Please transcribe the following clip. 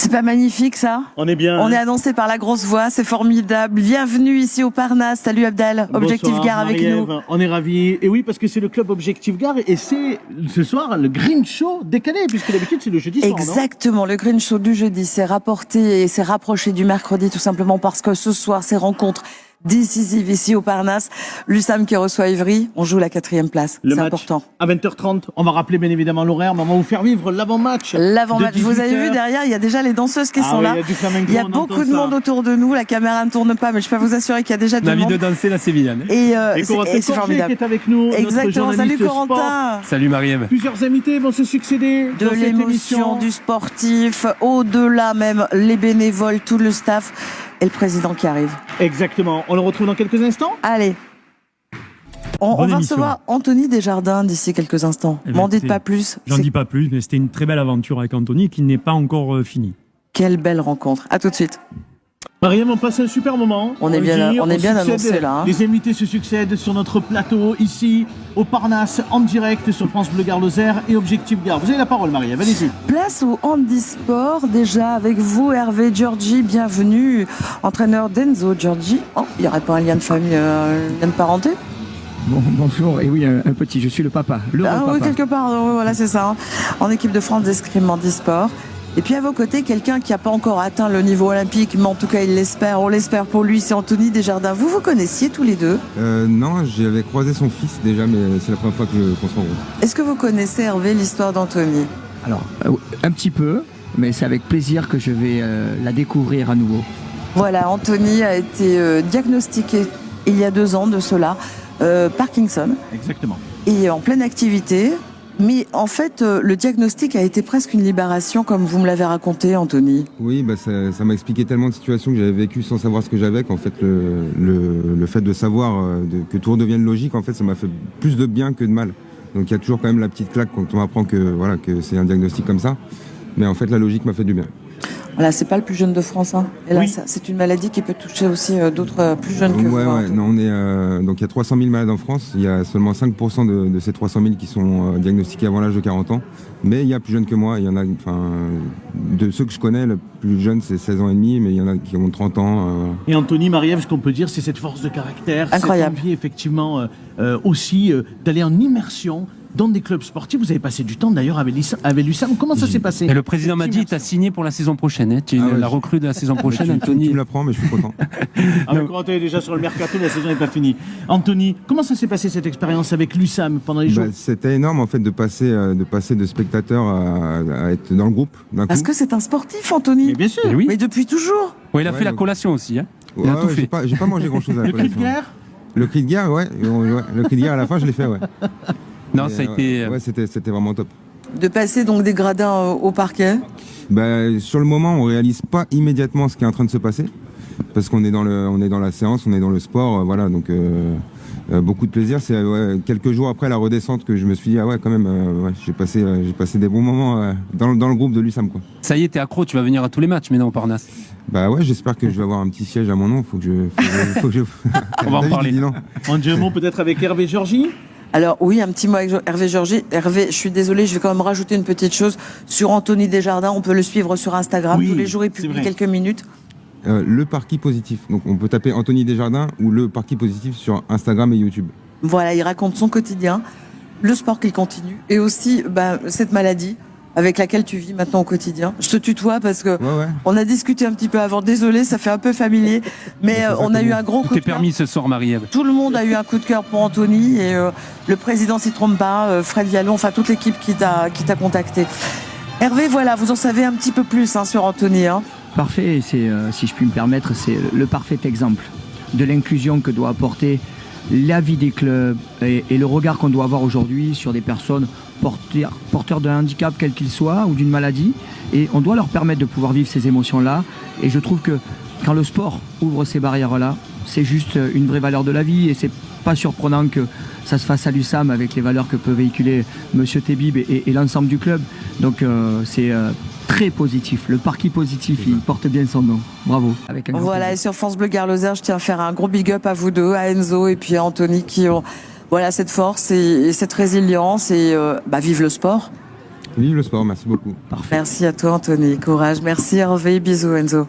C'est pas magnifique ça? On est bien. On est annoncé par la grosse voix, c'est formidable. Bienvenue ici au Parnasse. Salut Abdel, Objectif Bonsoir, Gare avec Marie-Ève. nous. On est ravis. Et oui, parce que c'est le club Objectif Gare et c'est ce soir le Green Show décalé, puisque d'habitude c'est le jeudi soir. Exactement, le Green Show du jeudi s'est rapporté et s'est rapproché du mercredi tout simplement parce que ce soir, ces rencontres décisives ici au Parnasse. L'USAM qui reçoit Ivry, on joue la 4e place. Le C'est match important. à 20h30. On va rappeler bien évidemment l'horaire, mais on va vous faire vivre l'avant-match. L'avant-match, de vous avez 18h. vu derrière, il y a déjà les danseuses qui sont oui, là. il y a du flamenco, Il y a on beaucoup entend de ça. monde autour de nous. La caméra ne tourne pas, mais je peux vous assurer qu'il y a déjà On du a envie monde. de danser la sévillane. Et c'est Corentin Corget formidable. qui est avec nous. Exactement. Notre Salut journaliste sport. Corentin. Salut Marie-Ève. Plusieurs invités vont se succéder De dans cette l'émotion, émission. du sportif, au-delà même, les bénévoles, tout le staff et le président qui arrive. Exactement. On le retrouve dans quelques instants. Allez. On Bonne va émission. recevoir Anthony Desjardins d'ici quelques instants. Eh ben, M'en dites écoutez, pas plus. J'en C'est- dis pas plus, mais c'était une très belle aventure avec Anthony qui n'est pas encore finie. Quelle belle rencontre. À tout de suite. Mariam, on passe un super moment. On est bien- dit, on est bien succède, annoncé, là, hein. Les invités se succèdent sur notre plateau, ici, au Parnasse, en direct sur France Bleu Gare Lozère et Objectif Gare. Vous avez la parole, Mariam, allez-y. Place au handisport, déjà avec vous, Hervé Giorgi, bienvenue, entraîneur d'Enzo Giorgi. Oh, il n'y aurait pas un lien de famille, un lien de parenté? Bon, bonjour, et oui, un petit, je suis le papa. Le Ah oui, papa. quelque part, voilà, c'est ça. Hein. En équipe de France d'escrime handisport. Et puis à vos côtés, quelqu'un qui n'a pas encore atteint le niveau olympique, mais en tout cas, il l'espère. On l'espère pour lui, c'est Anthony Desjardins. Vous vous connaissiez tous les deux? Non, j'avais croisé son fils déjà, mais c'est la première fois qu'on se rencontre. Est-ce que vous connaissez, Hervé, l'histoire d'Anthony? Alors, un petit peu, mais c'est avec plaisir que je vais la découvrir à nouveau. Voilà, Anthony a été diagnostiqué il y a 2 ans de cela, Parkinson, Exactement. et en pleine activité. Mais en fait, le diagnostic a été presque une libération, comme vous me l'avez raconté, Anthony. Oui, bah ça m'a expliqué tellement de situations que j'avais vécues sans savoir ce que j'avais, qu'en fait le fait de savoir que tout redevienne logique, en fait, ça m'a fait plus de bien que de mal. Donc il y a toujours quand même la petite claque quand on apprend que voilà que c'est un diagnostic comme ça. Mais en fait, la logique m'a fait du bien. Voilà, c'est pas le plus jeune de France. Hein. Et là, Oui. c'est une maladie qui peut toucher aussi d'autres plus jeunes que vous. Ouais, hein. ouais. Non, on est donc il y a 300 000 malades en France. Il y a seulement 5% de ces 300 000 qui sont diagnostiqués avant l'âge de 40 ans. Mais il y a plus jeunes que moi. Il y en a, enfin, de ceux que je connais, le plus jeune c'est 16 ans et demi, mais il y en a qui ont 30 ans. Et Anthony, Marie-Ève, ce qu'on peut dire, c'est cette force de caractère, Incroyable. cette envie effectivement aussi d'aller en immersion dans des clubs sportifs. Vous avez passé du temps d'ailleurs avec l'USAM. Comment ça s'est passé? Et le président m'a dit, il t'a signé pour la saison prochaine. Hein. Tu es Ah ouais, la recrue de la saison prochaine, Tu Anthony. me l'apprends, mais je suis content. Avec Corentin est déjà sur le mercato, la saison n'est pas finie. Anthony, comment ça s'est passé cette expérience avec l'USAM pendant les jours? C'était énorme en fait de passer de spectateur à être dans le groupe d'un coup. Parce que c'est un sportif, Anthony. Mais bien sûr. Et oui. Mais depuis toujours. Ouais, il a Ouais, fait la donc- collation aussi. Hein. Il Ouais, a tout ouais, fait. j'ai pas mangé grand chose à la Le cri de collection. guerre? Le cri de guerre, ouais. Le cri de guerre à la fin, je l'ai fait, ouais. Non, Mais, ça a été. Ouais, c'était vraiment top. De passer donc des gradins au parquet. Bah, sur le moment, on réalise pas immédiatement ce qui est en train de se passer, parce qu'on est dans la séance, on est dans le sport, voilà. Donc beaucoup de plaisir. C'est quelques jours après la redescente que je me suis dit ah ouais quand même, ouais, j'ai passé des bons moments dans le groupe de l'USAM quoi. Ça y est, t'es accro, tu vas venir à tous les matchs maintenant au Parnasse. Bah ouais, j'espère que je vais avoir un petit siège à mon nom. Faut que je... On va en David, parler. il dit non. On dit un mot peut-être avec Hervé Giorgi? Alors oui, un petit mot avec Hervé Giorgi. Hervé, je suis désolée, je vais quand même rajouter une petite chose sur Anthony Desjardins. On peut le suivre sur Instagram. Oui, Tous les jours, il c'est publie vrai. quelques minutes. Le Parquis Positif. Donc on peut taper Anthony Desjardins ou le Parquis Positif sur Instagram et YouTube. Voilà, il raconte son quotidien, le sport qu'il continue, et aussi cette maladie avec laquelle tu vis maintenant au quotidien. Je te tutoie parce que Ouais. on a discuté un petit peu avant. Désolé, ça fait un peu familier, mais c'est ça on a que eu bon. un gros Tout coup est de cœur. permis ce soir, Marie-Ève. Tout le monde a eu un coup de cœur pour Anthony et le président s'y trompe pas, Fred Vialon, enfin toute l'équipe qui t'a contacté. Hervé, voilà, vous en savez un petit peu plus sur Anthony. Hein. Parfait, et c'est, si je puis me permettre, c'est le parfait exemple de l'inclusion que doit apporter la vie des clubs et le regard qu'on doit avoir aujourd'hui sur des personnes porteurs d'un handicap quel qu'il soit ou d'une maladie, et on doit leur permettre de pouvoir vivre ces émotions-là. Et je trouve que quand le sport ouvre ces barrières-là, c'est juste une vraie valeur de la vie, et c'est pas surprenant que ça se fasse à l'USAM avec les valeurs que peut véhiculer Monsieur Tebib et l'ensemble du club. Donc c'est très positif. Le Parquis Positif, il porte bien son nom. Bravo. Avec un grand Voilà, et plaisir. sur France Bleu Gare Lozère, je tiens à faire un gros big up à vous deux, à Enzo et puis à Anthony qui ont cette force et cette résilience et vive le sport. Vive le sport, merci beaucoup. Parfait. Merci à toi Anthony, courage. Merci Hervé, bisous Enzo.